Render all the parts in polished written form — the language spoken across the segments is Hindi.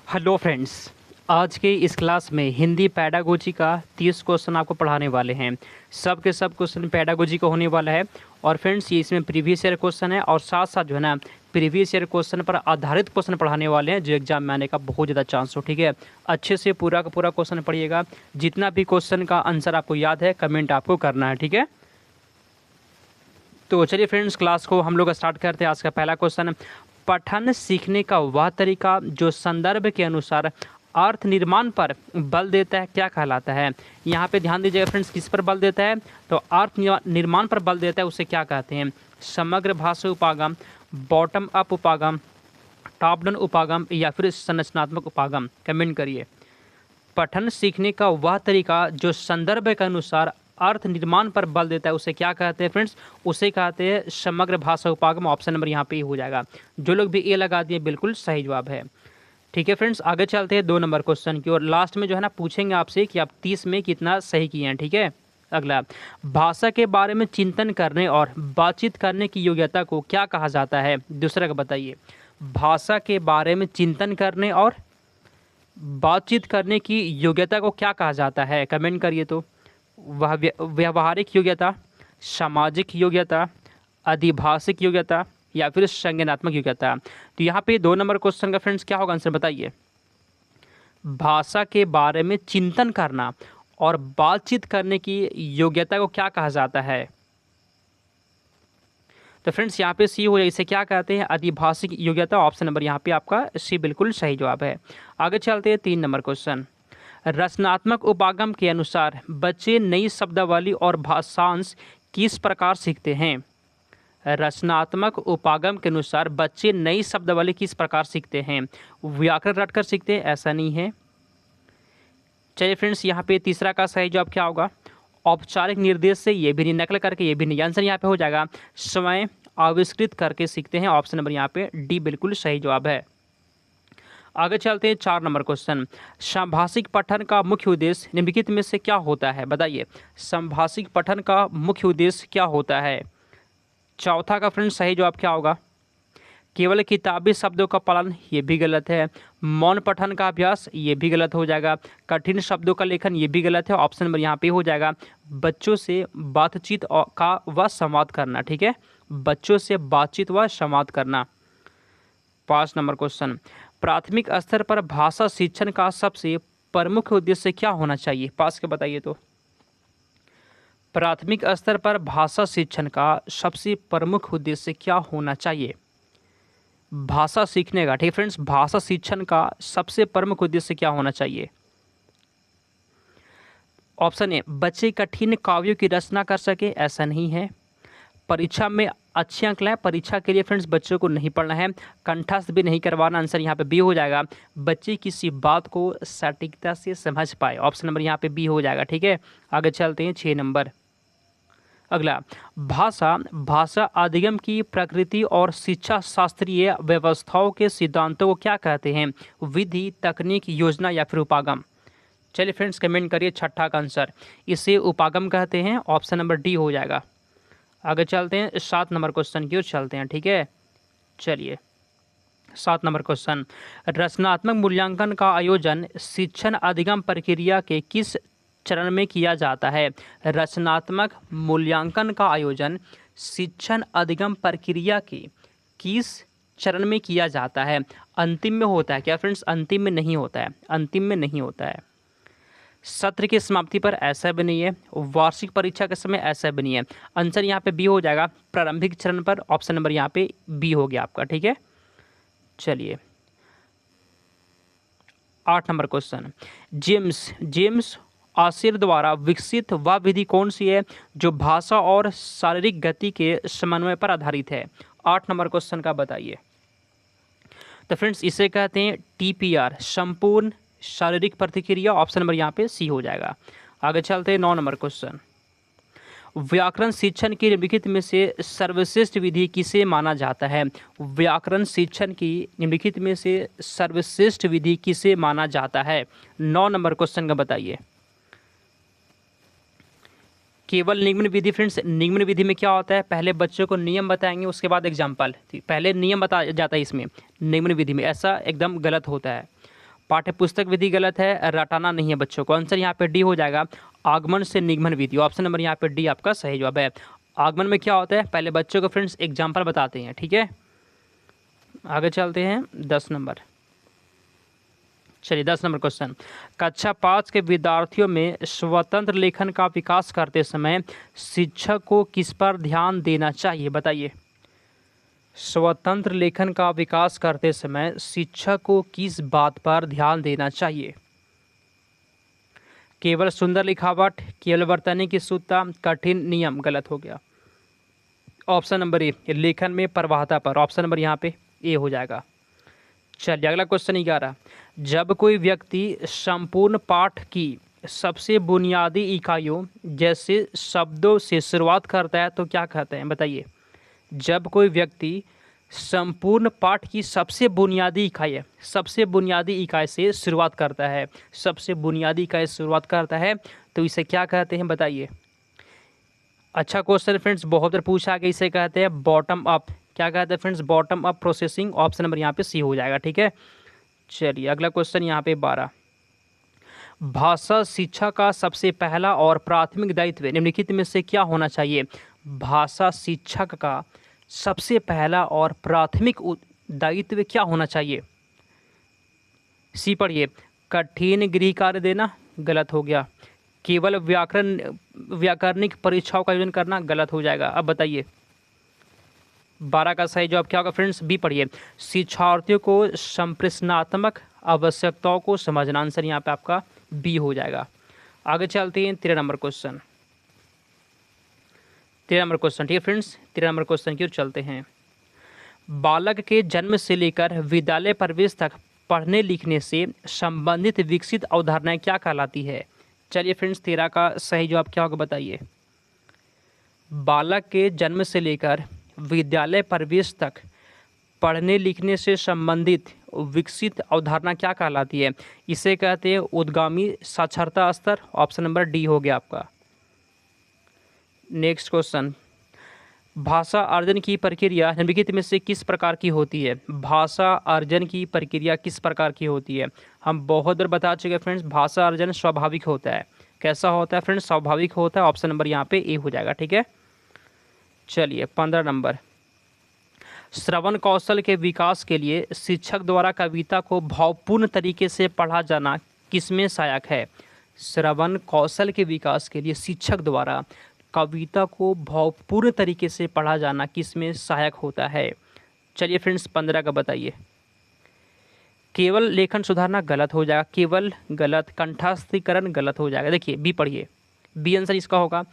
Hello friends. आज के इस क्लास में हिंदी पैडागोजी का 30 क्वेश्चन आपको पढ़ाने वाले हैं। सब के सब क्वेश्चन पैडागोजी का होने वाला है। और फ्रेंड्स ये इसमें प्रीवियस ईयर क्वेश्चन है और साथ साथ जो है ना प्रीवियस ईयर क्वेश्चन पर आधारित क्वेश्चन पढ़ाने वाले हैं जो एग्जाम में आने का बहुत ज़्यादा चांस हो। ठीक है, अच्छे से पूरा का पूरा क्वेश्चन पढ़िएगा। जितना भी क्वेश्चन का आंसर आपको याद है कमेंट आपको करना है। ठीक है, तो चलिए फ्रेंड्स क्लास को हम लोग स्टार्ट करते हैं। आज का पहला क्वेश्चन, पठन सीखने का वह तरीका जो संदर्भ के अनुसार अर्थ निर्माण पर बल देता है क्या कहलाता है। यहाँ पे ध्यान दीजिएगा फ्रेंड्स, किस पर बल देता है तो अर्थ निर्माण पर बल देता है, उसे क्या कहते हैं। समग्र भाषा उपागम, बॉटम अप उपागम, टॉप डाउन उपागम या फिर संरचनात्मक उपागम। कमेंट करिए। पठन सीखने का वह तरीका जो संदर्भ के अनुसार अर्थ निर्माण पर बल देता है उसे क्या कहते हैं फ्रेंड्स, उसे कहते हैं समग्र भाषा उपागम। ऑप्शन नंबर यहाँ पे हो जाएगा। जो लोग भी ए लगा दिए बिल्कुल सही जवाब है। ठीक है फ्रेंड्स, आगे चलते हैं 2 नंबर क्वेश्चन की और लास्ट में जो है ना पूछेंगे आपसे कि आप 30 में कितना सही किए हैं। ठीक है, अगला, भाषा के बारे में चिंतन करने और बातचीत करने की योग्यता को क्या कहा जाता है। दूसरा का बताइए। भाषा के बारे में चिंतन करने और बातचीत करने की योग्यता को क्या कहा जाता है। कमेंट करिए। तो वह व्यवहारिक योग्यता, सामाजिक योग्यता, अधिभाषिक योग्यता या फिर संज्ञानात्मक योग्यता। तो यहाँ पे 2 नंबर क्वेश्चन का फ्रेंड्स क्या होगा आंसर बताइए। भाषा के बारे में चिंतन करना और बातचीत करने की योग्यता को क्या कहा जाता है। तो फ्रेंड्स यहाँ पे सी हो जाए, इसे क्या कहते हैं अधिभाषिक योग्यता। ऑप्शन नंबर यहाँ पे आपका सी बिल्कुल सही जवाब है। आगे चलते हैं 3 नंबर क्वेश्चन, रचनात्मक उपागम के अनुसार बच्चे नई शब्दावली और भाषांश किस प्रकार सीखते हैं। रचनात्मक उपागम के अनुसार बच्चे नई शब्दावली किस प्रकार सीखते हैं। व्याकरण रटकर सीखते हैं, ऐसा नहीं है। चलिए फ्रेंड्स यहाँ पे तीसरा का सही जवाब क्या होगा, औपचारिक निर्देश से, ये भी नहीं, नकल करके, ये भी नहीं। आंसर यहाँ पे हो जाएगा स्वयं आविष्कृत करके सीखते हैं। ऑप्शन नंबर यहाँ पे डी बिल्कुल सही जवाब है। आगे चलते हैं 4 नंबर क्वेश्चन, संभाषिक पठन का मुख्य उद्देश्य निम्नलिखित में से क्या होता है। बताइए, संभाषिक पठन का मुख्य उद्देश्य क्या होता है। चौथा का फ्रेंड्स सही जवाब क्या होगा, केवल किताबी शब्दों का पालन, ये भी गलत है। मौन पठन का अभ्यास, ये भी गलत हो जाएगा। कठिन शब्दों का लेखन, ये भी गलत है। ऑप्शन नंबर यहाँ पे हो जाएगा बच्चों से बातचीत का व संवाद करना। ठीक है, बच्चों से बातचीत व संवाद करना। 5 नंबर क्वेश्चन, प्राथमिक स्तर पर भाषा शिक्षण का सबसे प्रमुख उद्देश्य क्या होना चाहिए। पास के बताइए। तो प्राथमिक स्तर पर भाषा शिक्षण का सबसे प्रमुख उद्देश्य क्या होना चाहिए। भाषा सीखने का, ठीक फ्रेंड्स, भाषा शिक्षण का सबसे प्रमुख उद्देश्य क्या होना चाहिए। ऑप्शन ए, बच्चे कठिन काव्यों की रचना कर सके, ऐसा नहीं है। परीक्षा में अच्छे अंक लाएं, परीक्षा के लिए फ्रेंड्स बच्चों को नहीं पढ़ना है, कंठस्थ भी नहीं करवाना। आंसर यहाँ पे बी हो जाएगा, बच्चे किसी बात को सटीकता से समझ पाए। ऑप्शन नंबर यहाँ पे बी हो जाएगा। ठीक है, आगे चलते हैं 6 नंबर। अगला, भाषा अधिगम की प्रकृति और शिक्षा शास्त्रीय व्यवस्थाओं के सिद्धांतों को क्या कहते हैं। विधि, तकनीक, योजना या फिर उपागम। चलिए फ्रेंड्स कमेंट करिए छठा का आंसर, इसे उपागम कहते हैं। ऑप्शन नंबर डी हो जाएगा। आगे चलते हैं 7 नंबर क्वेश्चन की ओर चलते हैं। ठीक है, चलिए 7 नंबर क्वेश्चन, रचनात्मक मूल्यांकन का आयोजन शिक्षण अधिगम प्रक्रिया के किस चरण में किया जाता है। रचनात्मक मूल्यांकन का आयोजन शिक्षण अधिगम प्रक्रिया के किस चरण में किया जाता है। अंतिम में होता है क्या फ्रेंड्स, अंतिम में नहीं होता है, अंतिम में नहीं होता है। सत्र की समाप्ति पर, ऐसा भी नहीं है। वार्षिक परीक्षा के समय, ऐसा भी नहीं है। आंसर यहाँ पे बी हो जाएगा, प्रारंभिक चरण पर। ऑप्शन नंबर यहाँ पे बी हो गया आपका। ठीक है, चलिए 8 नंबर क्वेश्चन, जेम्स आसिर द्वारा विकसित वह विधि कौन सी है जो भाषा और शारीरिक गति के समन्वय पर आधारित है। 8 नंबर क्वेश्चन का बताइए। तो फ्रेंड्स इसे कहते हैं टीपीआर, संपूर्ण शारीरिक प्रतिक्रिया। ऑप्शन नंबर यहाँ पे सी हो जाएगा। आगे चलते हैं 9 नंबर क्वेश्चन, व्याकरण शिक्षण की निम्नलिखित में से सर्वश्रेष्ठ विधि किसे माना जाता है। व्याकरण शिक्षण की निम्नलिखित में से सर्वश्रेष्ठ विधि किसे माना जाता है। 9 नंबर क्वेश्चन का बताइए। केवल निम्न विधि फ्रेंड्स, निम्न विधि में क्या होता है, पहले बच्चों को नियम बताएंगे उसके बाद एग्जाम्पल। पहले नियम बताया जाता है इसमें, निम्न विधि में ऐसा एकदम गलत होता है। पाठ्य पुस्तक विधि गलत है, रटाना नहीं है बच्चों को। आंसर यहाँ पे डी हो जाएगा, आगमन से निगमन विधि। ऑप्शन नंबर यहाँ पे डी आपका सही जवाब है। आगमन में क्या होता है, पहले बच्चों को फ्रेंड्स एग्जाम्पल बताते हैं, ठीक है। आगे चलते हैं 10 नंबर। चलिए 10 नंबर क्वेश्चन, कक्षा 5 के विद्यार्थियों में स्वतंत्र लेखन का विकास करते समय शिक्षक को किस पर ध्यान देना चाहिए, बताइए। स्वतंत्र लेखन का विकास करते समय शिक्षक को किस बात पर ध्यान देना चाहिए। केवल सुंदर लिखावट, केवल वर्तनी की शुद्धता, कठिन नियम। गलत हो गया। ऑप्शन नंबर ए, लेखन में प्रवाहता पर। ऑप्शन नंबर यहाँ पे ए हो जाएगा। चलिए अगला क्वेश्चन 11, जब कोई व्यक्ति संपूर्ण पाठ की सबसे बुनियादी इकाइयों जैसे शब्दों से शुरुआत करता है तो क्या कहते हैं, बताइए। जब कोई व्यक्ति संपूर्ण पाठ की सबसे बुनियादी इकाई से शुरुआत करता है, सबसे बुनियादी इकाई से शुरुआत करता है तो इसे क्या कहते हैं, बताइए। अच्छा क्वेश्चन फ्रेंड्स, बहुत बार पूछा गया, इसे कहते हैं बॉटम अप। क्या कहते हैं friends, bottom up processing. Option number यहाँ पे सी हो जाएगा, ठीक है। चलिए अगला क्वेश्चन यहाँ पे 12, भाषा शिक्षा का सबसे पहला और प्राथमिक दायित्व निम्नलिखित में से क्या होना चाहिए। भाषा शिक्षक का सबसे पहला और प्राथमिक दायित्व क्या होना चाहिए। सी पढ़िए, कठिन गृह कार्य देना। गलत हो गया। केवल व्याकरणिक परीक्षाओं का आयोजन करना। गलत हो जाएगा। अब बताइए 12 का सही जवाब क्या होगा फ्रेंड्स, बी पढ़िए, शिक्षार्थियों को संप्रेषणात्मक आवश्यकताओं को समझना। आंसर यहाँ पे आपका बी हो जाएगा। आगे चलते हैं 13 नंबर क्वेश्चन। 13 नंबर क्वेश्चन, ठीक है फ्रेंड्स। 13 नंबर क्वेश्चन की ओर चलते हैं। बालक के जन्म से लेकर विद्यालय प्रवेश तक पढ़ने लिखने से संबंधित विकसित अवधारणाएं क्या कहलाती है। चलिए फ्रेंड्स 13 का सही जवाब क्या होगा, बताइए। बालक के जन्म से लेकर विद्यालय प्रवेश तक पढ़ने लिखने से संबंधित विकसित अवधारणा क्या कहलाती है। इसे कहते हैं उद्गामी साक्षरता स्तर। ऑप्शन नंबर डी हो गया आपका। नेक्स्ट क्वेश्चन, भाषा अर्जन की प्रक्रिया निम्नलिखित में से किस प्रकार की होती है। भाषा अर्जन की प्रक्रिया किस प्रकार की होती है। हम बहुत बार बता चुके हैं फ्रेंड्स, भाषा अर्जन स्वाभाविक होता है। कैसा होता है फ्रेंड्स, स्वाभाविक होता है। ऑप्शन नंबर यहाँ पे ए हो जाएगा, ठीक है। चलिए 15 नंबर, श्रवण कौशल के विकास के लिए शिक्षक द्वारा कविता को भावपूर्ण तरीके से पढ़ा जाना किसमें सहायक है। श्रवण कौशल के विकास के लिए शिक्षक द्वारा कविता को भावपूर्ण तरीके से पढ़ा जाना किसमें सहायक होता है। चलिए फ्रेंड्स 15 का बताइए। केवल लेखन सुधारना। गलत हो जाएगा। केवल गलत। कंठस्थीकरण गलत हो जाएगा। देखिए बी पढ़िए, बी आंसर इसका होगा,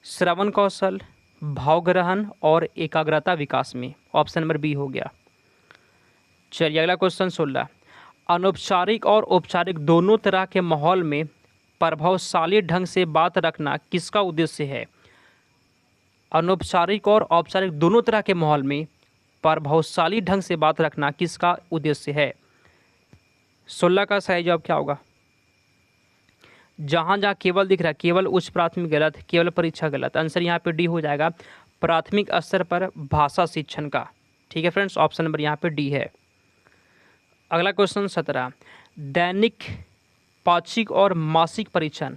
श्रवण कौशल, भावग्रहण और एकाग्रता विकास में। ऑप्शन नंबर बी हो गया। चलिए अगला क्वेश्चन 16, अनौपचारिक और औपचारिक दोनों तरह के माहौल में प्रभावशाली ढंग से बात रखना किसका उद्देश्य है। अनौपचारिक और औपचारिक दोनों तरह के माहौल में प्रभावशाली ढंग से बात रखना किसका उद्देश्य है। 16 का सही जवाब क्या होगा। जहाँ जहाँ केवल दिख रहा है, केवल उच्च प्राथमिक गलत, केवल परीक्षा गलत। आंसर यहाँ पे डी हो जाएगा, प्राथमिक स्तर पर भाषा शिक्षण का। ठीक है फ्रेंड्स, ऑप्शन नंबर यहाँ पे डी है। अगला क्वेश्चन 17, दैनिक, पाक्षिक और मासिक परीक्षण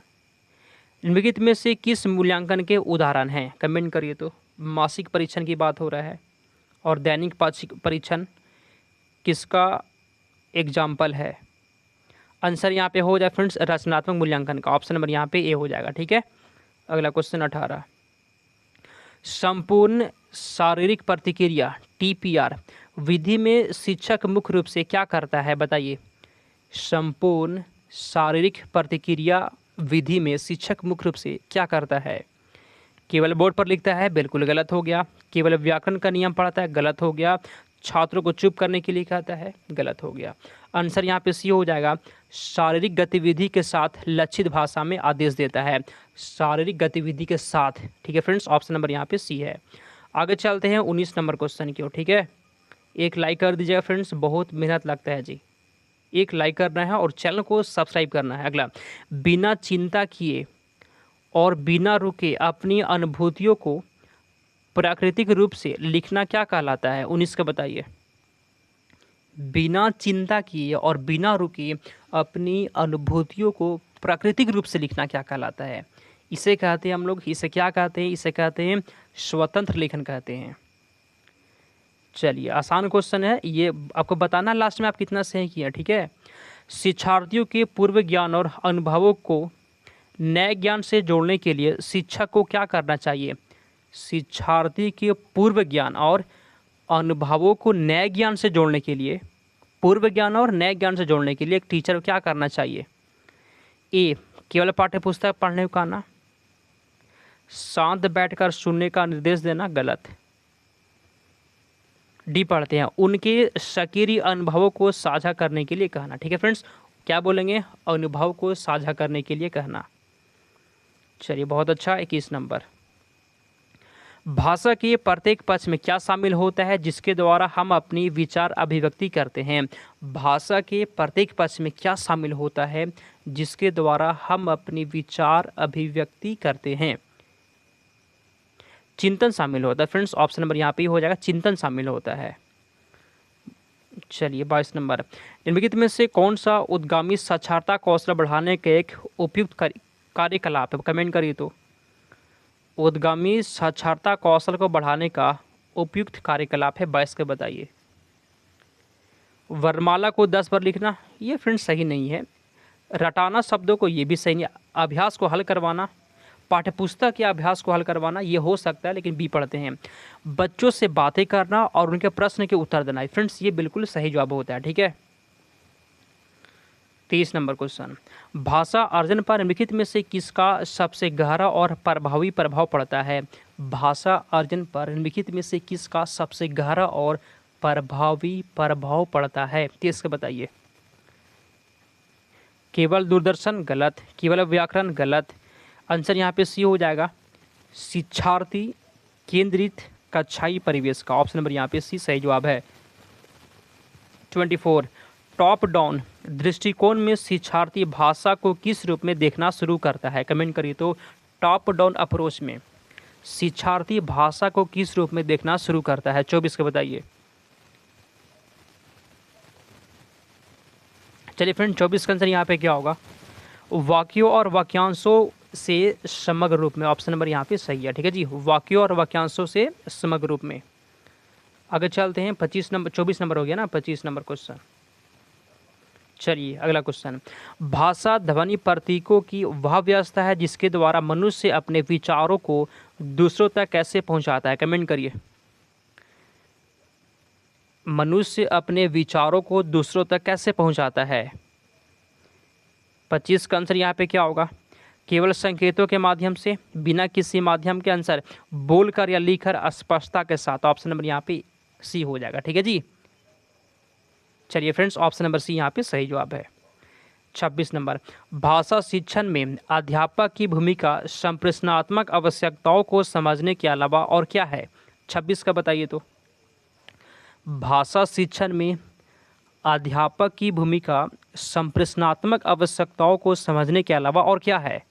निम्नलिखित में से किस मूल्यांकन के उदाहरण हैं। कमेंट करिए। तो मासिक परीक्षण की बात हो रहा है और दैनिक पाक्षिक परीक्षण किसका एग्जाम्पल है। आंसर यहाँ पे हो जाए फ्रेंड्स रचनात्मक मूल्यांकन का। ऑप्शन नंबर यहाँ पे ए हो जाएगा, ठीक है। अगला क्वेश्चन 18, संपूर्ण शारीरिक प्रतिक्रिया TPR विधि में शिक्षक मुख्य रूप से क्या करता है, बताइए। संपूर्ण शारीरिक प्रतिक्रिया विधि में शिक्षक मुख्य रूप से क्या करता है। केवल बोर्ड पर लिखता है, बिल्कुल गलत हो गया। केवल व्याकरण का नियम पढ़ता है, गलत हो गया। छात्रों को चुप करने के लिए कहता है, गलत हो गया। आंसर यहाँ पे सी हो जाएगा, शारीरिक गतिविधि के साथ लक्षित भाषा में आदेश देता है। शारीरिक गतिविधि के साथ, ठीक है फ्रेंड्स, ऑप्शन नंबर यहाँ पे सी है। आगे चलते हैं 19 नंबर क्वेश्चन की ओर, ठीक है। एक लाइक कर दीजिएगा फ्रेंड्स, बहुत मेहनत लगता है जी। एक लाइक करना है और चैनल को सब्सक्राइब करना है। अगला, बिना चिंता किए और बिना रुके अपनी अनुभूतियों को प्राकृतिक रूप से लिखना क्या कहलाता है। 19 का बताइए। बिना चिंता किए और बिना रुके अपनी अनुभूतियों को प्राकृतिक रूप से लिखना क्या कहलाता है? इसे कहते हैं हम लोग, इसे क्या कहते हैं? इसे कहते हैं स्वतंत्र लेखन कहते हैं। चलिए, आसान क्वेश्चन है ये, आपको बताना लास्ट में आप कितना सही किया, ठीक है। शिक्षार्थियों के पूर्व ज्ञान और अनुभवों को नए ज्ञान से जोड़ने के लिए शिक्षक को क्या करना चाहिए? शिक्षार्थी के पूर्व ज्ञान और अनुभवों को नए ज्ञान से जोड़ने के लिए, पूर्व ज्ञान और नए ज्ञान से जोड़ने के लिए एक टीचर को क्या करना चाहिए? ए, केवल पाठ्यपुस्तक पढ़ने को कहना, शांत बैठकर सुनने का निर्देश देना, गलत। डी पढ़ते हैं, उनके सक्रिय अनुभवों को साझा करने के लिए कहना। ठीक है फ्रेंड्स, क्या बोलेंगे? अनुभव को साझा करने के लिए कहना। चलिए, बहुत अच्छा। 21 नंबर, भाषा के प्रत्येक पक्ष में क्या शामिल होता है जिसके द्वारा हम अपनी विचार अभिव्यक्ति करते हैं? भाषा के प्रत्येक पक्ष में क्या शामिल होता है जिसके द्वारा हम अपनी विचार अभिव्यक्ति करते हैं? चिंतन शामिल होता है फ्रेंड्स। ऑप्शन नंबर यहाँ पे हो जाएगा, चिंतन शामिल होता है। चलिए, 22 नंबर, निम्नलिखित में से कौन सा उद्गामी साक्षरता कौशल बढ़ाने का एक उपयुक्त कार्यकलाप है? कमेंट करिए तो। उद्गामी साक्षरता कौशल को बढ़ाने का उपयुक्त कार्यकलाप है 22 के, बताइए। वर्णमाला को 10 बार लिखना, ये फ्रेंड्स सही नहीं है। रटाना शब्दों को, ये भी सही नहीं। अभ्यास को हल करवाना, पाठ्यपुस्तक या अभ्यास को हल करवाना, ये हो सकता है, लेकिन बी पढ़ते हैं। बच्चों से बातें करना और उनके प्रश्न के उत्तर देना, फ्रेंड्स ये बिल्कुल सही जवाब होता है। ठीक है, 23 नंबर क्वेश्चन, भाषा अर्जन पर निम्नलिखित में से किसका सबसे गहरा और प्रभावी प्रभाव पड़ता है? भाषा अर्जन पर निम्नलिखित में से किसका सबसे गहरा और प्रभावी प्रभाव पड़ता है? 23 का बताइए। केवल दूरदर्शन, गलत। केवल व्याकरण, गलत। आंसर यहाँ पे सी हो जाएगा, शिक्षार्थी केंद्रित कक्षाई परिवेश का। ऑप्शन नंबर यहाँ पे सी सही जवाब है। 24, टॉप डाउन दृष्टिकोण में शिक्षार्थी भाषा को किस रूप में देखना शुरू करता है? कमेंट करिए तो। टॉप डाउन अप्रोच में शिक्षार्थी भाषा को किस रूप में देखना शुरू करता है? 24 का बताइए। चलिए फ्रेंड, 24 का आंसर यहाँ पे क्या होगा? वाक्यों और वाक्यांशों से समग्र रूप में। ऑप्शन नंबर यहाँ पे सही है। ठीक है जी, वाक्यों और वाक्यांशों से समग्र रूप में। आगे चलते हैं, 25 नंबर, 24 नंबर हो गया ना, 25 नंबर क्वेश्चन। चलिए, अगला क्वेश्चन, भाषा ध्वनि प्रतीकों की वह व्यवस्था है जिसके द्वारा मनुष्य अपने विचारों को दूसरों तक कैसे पहुंचाता है? कमेंट करिए। मनुष्य अपने विचारों को दूसरों तक कैसे पहुंचाता है? 25 का आंसर यहाँ पे क्या होगा? केवल संकेतों के माध्यम से, बिना किसी माध्यम के। आंसर बोलकर या लिखकर स्पष्टता के साथ। ऑप्शन नंबर यहाँ पे सी हो जाएगा। ठीक है जी। चलिए फ्रेंड्स, ऑप्शन नंबर सी यहाँ पे सही जवाब है। 26 नंबर, भाषा शिक्षण में अध्यापक की भूमिका संप्रेषणात्मक आवश्यकताओं को समझने के अलावा और क्या है? 26 का बताइए तो। भाषा शिक्षण में अध्यापक की भूमिका संप्रेषणात्मक आवश्यकताओं को समझने के अलावा और क्या है?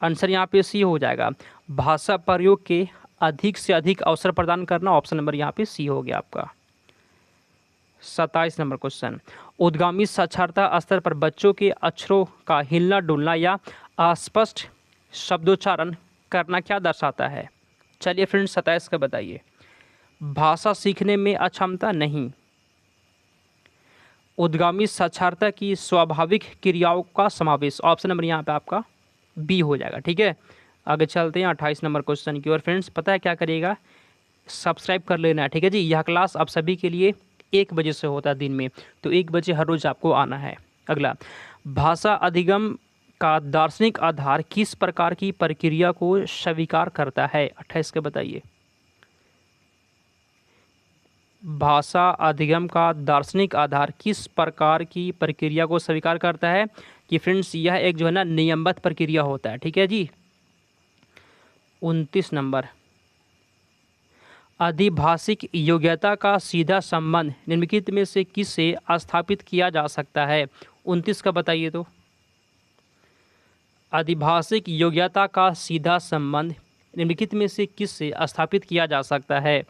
आंसर यहाँ पे सी हो जाएगा, भाषा प्रयोग के अधिक से अधिक अवसर प्रदान करना। ऑप्शन नंबर यहाँ पे सी हो गया आपका। 27 नंबर क्वेश्चन, उद्गामी साक्षरता स्तर पर बच्चों के अक्षरों का हिलना डुलना या अस्पष्ट शब्दोच्चारण करना क्या दर्शाता है? चलिए फ्रेंड्स, 27 का बताइए। भाषा सीखने में अक्षमता नहीं, उद्गामी साक्षरता की स्वाभाविक क्रियाओं का समावेश। ऑप्शन नंबर यहाँ पे आपका बी हो जाएगा। ठीक है, आगे चलते हैं 28 नंबर क्वेश्चन की ओर। फ्रेंड्स, पता है क्या करिएगा? सब्सक्राइब कर लेना है। ठीक है जी, यह क्लास आप सभी के लिए 1 बजे से होता है दिन में, तो 1 बजे हर रोज़ आपको आना है। अगला, भाषा अधिगम का दार्शनिक आधार किस प्रकार की प्रक्रिया को स्वीकार करता है? 28 के बताइए। भाषा अधिगम का दार्शनिक आधार किस प्रकार की प्रक्रिया को स्वीकार करता है? कि फ्रेंड्स, यह एक जो है ना नियमबद्ध प्रक्रिया होता है। ठीक है जी। 29 नंबर, अधिभाषिक योग्यता का सीधा संबंध निम्नलिखित में से किससे स्थापित किया जा सकता है? 29 का बताइए तो। अधिभाषिक योग्यता का सीधा संबंध निम्नलिखित में से किससे स्थापित किया जा सकता है?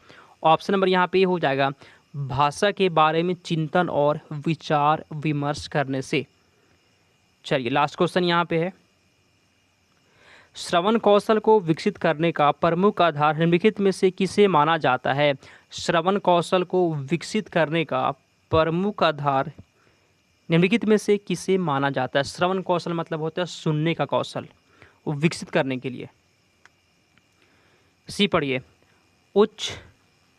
ऑप्शन नंबर यहाँ पे हो जाएगा, भाषा के बारे में चिंतन और विचार विमर्श करने से। चलिए लास्ट क्वेश्चन यहाँ पे है, श्रवण कौशल को विकसित करने का प्रमुख आधार निम्नलिखित में से किसे माना जाता है? श्रवण कौशल को विकसित करने का प्रमुख आधार निम्नलिखित में से किसे माना जाता है? श्रवण कौशल मतलब होता है सुनने का कौशल, वो विकसित करने के लिए। सी पढ़िए, उच्च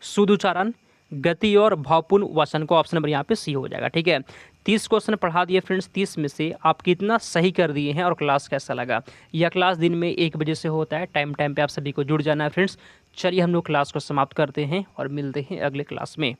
शुद्ध उच्चारण, गति और भावपूर्ण वचन को। ऑप्शन नंबर यहाँ पे सी हो जाएगा। ठीक है, 30 क्वेश्चन पढ़ा दिए फ्रेंड्स। 30 में से आप कितना सही कर दिए हैं और क्लास कैसा लगा? यह क्लास दिन में 1 बजे से होता है, टाइम पे आप सभी को जुड़ जाना है फ्रेंड्स। चलिए हम लोग क्लास को समाप्त करते हैं और मिलते हैं अगले क्लास में।